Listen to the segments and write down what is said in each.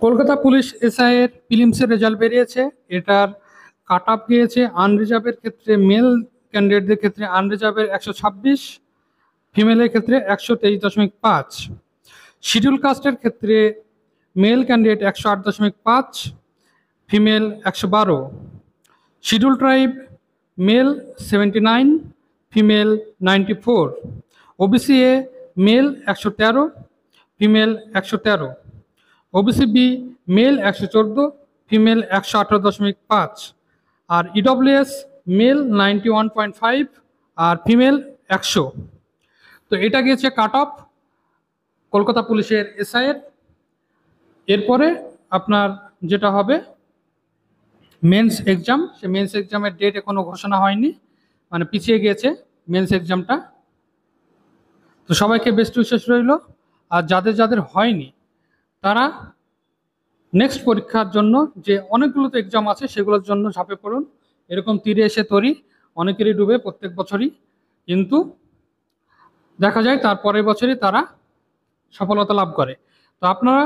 Kolkata police SI এর প্রিলিমসের result বেরিয়েছে। এটার কাট অফ গিয়েছে আনরিজার্ভের ক্ষেত্রে মেল ক্যান্ডিডেটদের ক্ষেত্রে আনরিজার্ভের 126, ফিমেলের ক্ষেত্রে 123.5। শিডিউল কাস্টের ক্ষেত্রে male candidate 108.5, female 112। Schedule tribe male 79, female 94। OBC A male 113, female 113। OBC B male 114, female 118.5। আর ইডব্লিউএস মেল 91.5 আর ফিমেল 100। তো এটা গিয়েছে কাট অফ কলকাতা পুলিশের এসআই এর। এরপরে আপনার যেটা হবে মেন্স এক্সাম, সে মেন্স এক্সামের ডেট এখনো ঘোষণা হয়নি, মানে পিছিয়ে গিয়েছে মেন্স এক্সামটা। তো সবাইকে বেস্ট উইশেস রইল। আর যাদের যাদের হয়নি তারা নেক্সট পরীক্ষার জন্য যে অনেকগুলো তো এক্সাম আছে সেগুলোর জন্য ঝাঁপে পড়ুন। এরকম তীরে এসে তরি অনেকেরই ডুবে প্রত্যেক বছরই, কিন্তু দেখা যায় তার পরের বছরই তারা সফলতা লাভ করে। তো আপনারা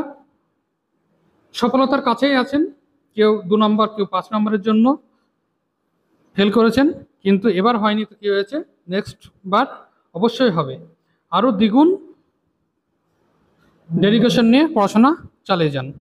সফলতার কাছেই আছেন, কেউ 2 নম্বর কেউ 5 নম্বরের জন্য ফেল করেছেন, কিন্তু এবার হয়নি তো কি হয়েছে, নেক্সট বার অবশ্যই হবে। আরও দ্বিগুণ ডেডিকেশন নিয়ে পড়াশোনা চালিয়ে যান।